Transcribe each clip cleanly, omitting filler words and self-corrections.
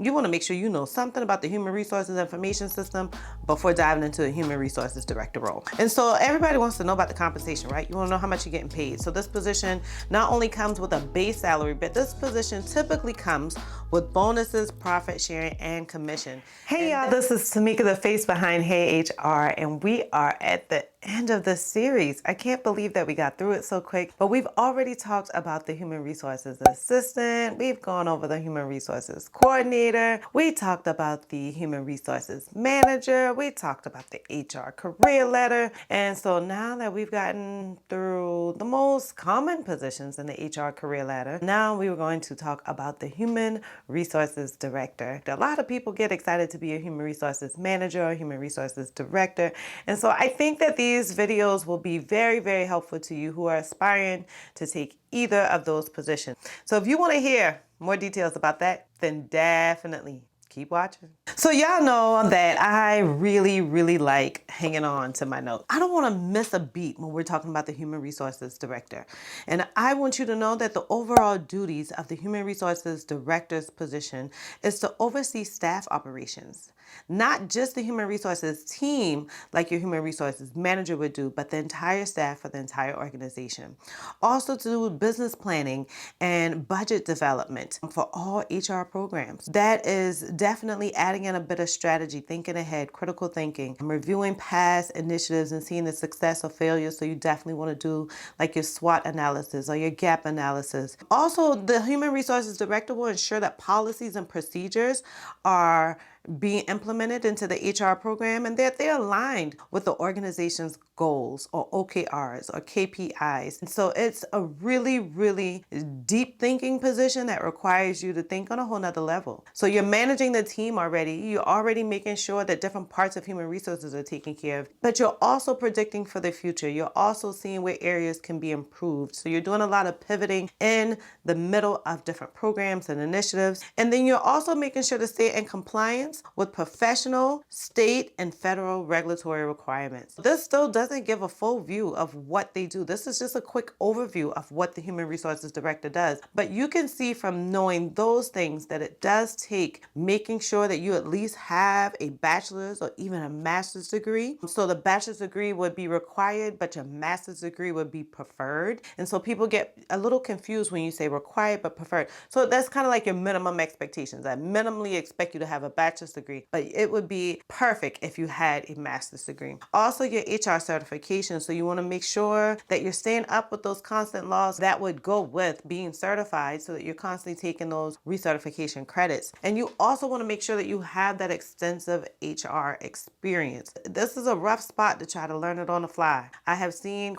you want to make sure you know something about the human resources information system before diving into a human resources director role. And so everybody wants to know about the compensation, right? You want to know how much you're getting paid. So this position not only comes with a base salary, but this position typically comes with bonuses, profit sharing, and commission. Hey y'all, this is Tamika, the face behind Hey HR, and we are at the end of the series. I can't believe that we got through it so quick, but we've already talked about the human resources assistant. We've gone over the human resources coordinator. We talked about the human resources manager. We talked about the HR career letter. And so now that we've gotten through the most common positions in the HR career ladder, now we were going to talk about the human resources director. A lot of people get excited to be a human resources manager or human resources director. And so I think that these videos will be very, very helpful to you who are aspiring to take either of those positions. So if you want to hear more details about that, then definitely keep watching. So y'all know that I really like hanging on to my notes. I don't want to miss a beat when we're talking about the human resources director. And I want you to know that the overall duties of the human resources director's position is to oversee staff operations. Not just the human resources team like your human resources manager would do, but the entire staff for the entire organization. Also to do business planning and budget development for all HR programs. That is definitely adding in a bit of strategy, thinking ahead, critical thinking, reviewing past initiatives and seeing the success or failure. So you definitely want to do like your SWOT analysis or your gap analysis. Also, the human resources director will ensure that policies and procedures are being implemented into the HR program and that they're aligned with the organization's goals or OKRs or KPIs. And so it's a really deep thinking position that requires you to think on a whole nother level. So you're managing the team already. You're already making sure that different parts of human resources are taken care of, but you're also predicting for the future. You're also seeing where areas can be improved. So you're doing a lot of pivoting in the middle of different programs and initiatives. And then you're also making sure to stay in compliance with professional, state, and federal regulatory requirements. This still doesn't give a full view of what they do. This is just a quick overview of what the Human Resources Director does. But you can see from knowing those things that it does take making sure that you at least have a bachelor's or even a master's degree. So the bachelor's degree would be required, but your master's degree would be preferred. And so people get a little confused when you say required but preferred. So that's kind of like your minimum expectations. I minimally expect you to have a bachelor's degree, but it would be perfect if you had a master's degree. Also, your HR certification. So you want to make sure that you're staying up with those constant laws that would go with being certified so that you're constantly taking those recertification credits. And you also want to make sure that you have that extensive HR experience. This is a rough spot to try to learn it on the fly. I have seen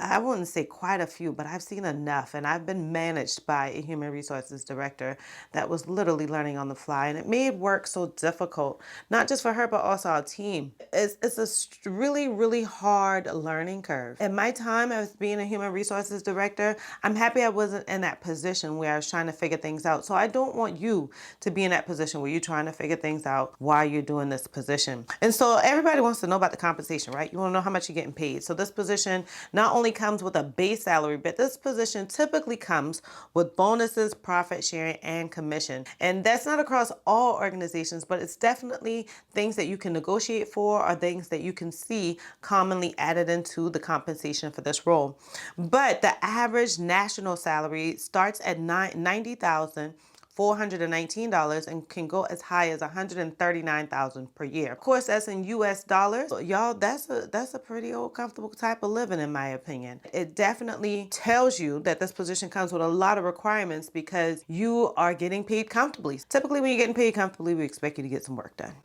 I wouldn't say quite a few, but I've seen enough, and I've been managed by a human resources director that was literally learning on the fly, and it made work so difficult, not just for her, but also our team. It's a really hard learning curve. In my time as being a human resources director, I'm happy I wasn't in that position where I was trying to figure things out. So I don't want you to be in that position where you're trying to figure things out while you're doing this position. And so everybody wants to know about the compensation, right? You want to know how much you're getting paid. So this position not only comes with a base salary, but this position typically comes with bonuses, profit sharing, and commission. And that's not across all organizations, but it's definitely things that you can negotiate for or things that you can see commonly added into the compensation for this role. But the average national salary starts at $90,419 and can go as high as $139,000 per year. Of course, that's in US dollars. So y'all, that's a pretty old comfortable type of living in my opinion. It definitely tells you that this position comes with a lot of requirements because you are getting paid comfortably. Typically when you're getting paid comfortably, we expect you to get some work done.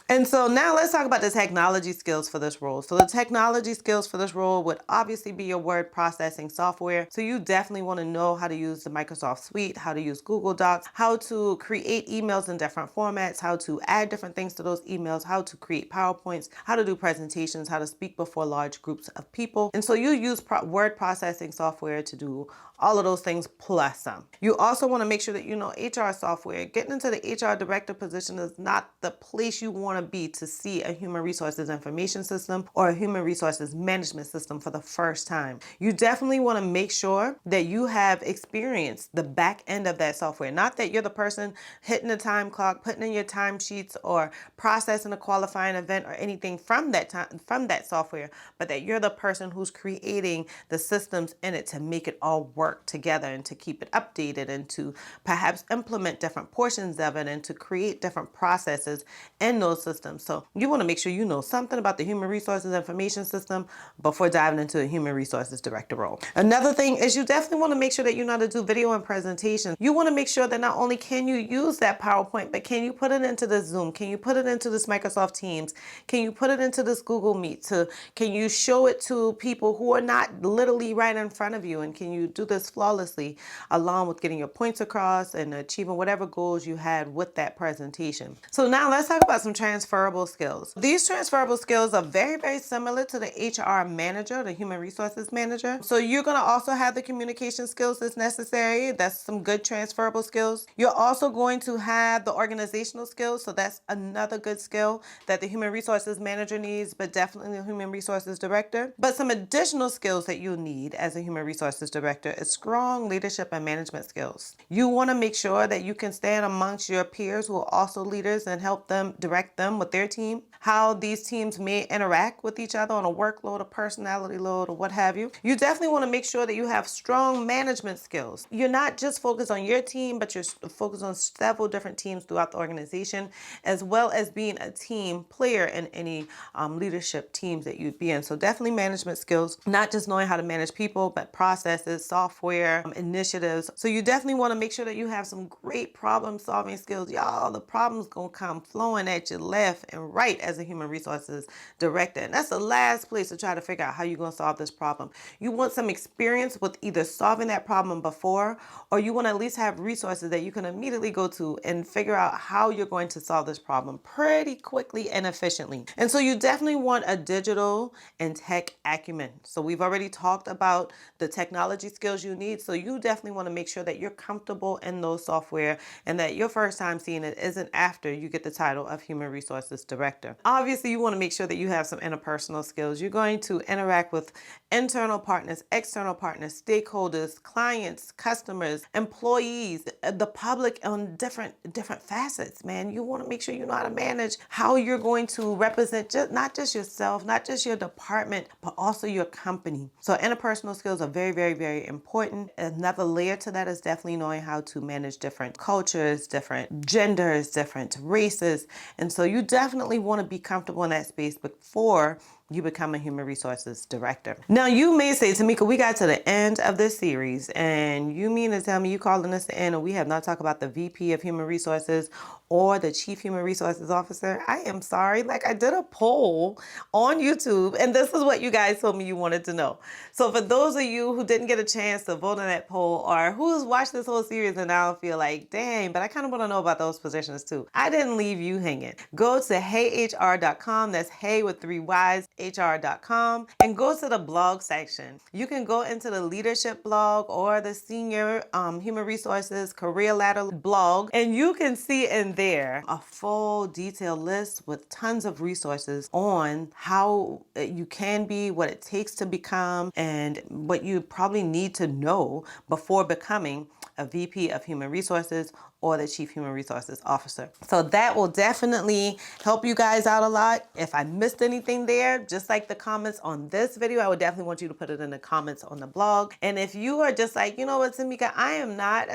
And so now let's talk about the technology skills for this role. So the technology skills for this role would obviously be your word processing software. So you definitely want to know how to use the Microsoft Suite, how to use Google Docs, how to create emails in different formats, how to add different things to those emails, how to create PowerPoints, how to do presentations, how to speak before large groups of people. And so you use word processing software to do all of those things plus some. You also want to make sure that you know HR software. Getting into the HR director position is not the place you want to be to see a human resources information system or a human resources management system for the first time. You definitely want to make sure that you have experienced the back end of that software. Not that you're the person hitting the time clock, putting in your timesheets, or processing a qualifying event or anything from that software, but that you're the person who's creating the systems in it to make it all work together and to keep it updated and to perhaps implement different portions of it and to create different processes in those systems. So you want to make sure you know something about the human resources information system before diving into a human resources director role. Another thing is you definitely want to make sure that you know how to do video and presentation. You want to make sure that not only can you use that PowerPoint, but can you put it into the Zoom? Can you put it into this Microsoft Teams? Can you put it into this Google Meet? Can you show it to people who are not literally right in front of you? And can you do this flawlessly along with getting your points across and achieving whatever goals you had with that presentation? So now let's talk about some transferable skills. These transferable skills are very, very similar to the HR manager, the human resources manager. So you're going to also have the communication skills that's necessary. That's some good transferable skills. You're also going to have the organizational skills. So that's another good skill that the human resources manager needs, but definitely the human resources director. But some additional skills that you need as a human resources director is strong leadership and management skills. You want to make sure that you can stand amongst your peers who are also leaders and help them direct them with their team, how these teams may interact with each other on a workload, a personality load, or what have you. You definitely want to make sure that you have strong management skills. You're not just focused on your team, but you're focused on several different teams throughout the organization, as well as being a team player in any leadership teams that you'd be in. So definitely management skills, not just knowing how to manage people, but processes, software, initiatives. So you definitely want to make sure that you have some great problem solving skills. Y'all, the problems gonna come flowing at you left and right as a human resources director. And that's the last place to try to figure out how you're gonna solve this problem. You want some experience with either solving that problem before, or you want to at least have resources that you can immediately go to and figure out how you're going to solve this problem pretty quickly and efficiently. And so you definitely want a digital and tech acumen. So we've already talked about the technology skills you need. So you definitely want to make sure that you're comfortable in those software and that your first time seeing it isn't after you get the title of human resources director. Obviously, you want to make sure that you have some interpersonal skills. You're going to interact with internal partners, external partners, stakeholders, clients, customers, employees, the public on different facets, man. You want to make sure you know how to manage how you're going to represent not just yourself, not just your department, but also your company. So interpersonal skills are very, very, very important. Another layer to that is definitely knowing how to manage different cultures, different genders, different races. And so you definitely want to be comfortable in that space before you become a human resources director. Now you may say, Tamika, we got to the end of this series and you mean to tell me you calling this the end and we have not talked about the VP of human resources or the chief human resources officer? I am sorry. Like, I did a poll on YouTube and this is what you guys told me you wanted to know. So for those of you who didn't get a chance to vote on that poll or who's watched this whole series and now feel like, dang, but I kind of want to know about those positions too, I didn't leave you hanging. Go to heyhr.com. That's hey with 3 Y's, hr.com, and go to the blog section. You can go into the leadership blog or the senior human resources career ladder blog, and you can see in there a full detailed list with tons of resources on how you can be, what it takes to become, and what you probably need to know before becoming a VP of human resources or the chief human resources officer. So that will definitely help you guys out a lot. If I missed anything there, just like the comments on this video, I would definitely want you to put it in the comments on the blog. And if you are just like, you know what, Tamika, I am not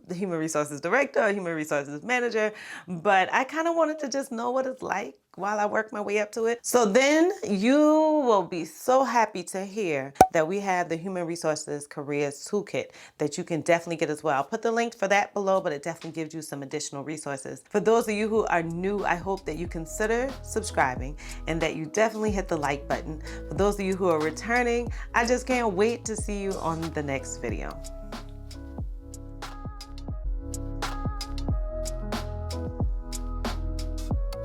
the human resources director or human resources manager, but I kind of wanted to just know what it's like while I work my way up to it. So then you will be so happy to hear that we have the Human Resources Careers Toolkit that you can definitely get as well. I'll put the link for that below, but it definitely gives you some additional resources. For those of you who are new, I hope that you consider subscribing and that you definitely hit the like button. For those of you who are returning, I just can't wait to see you on the next video.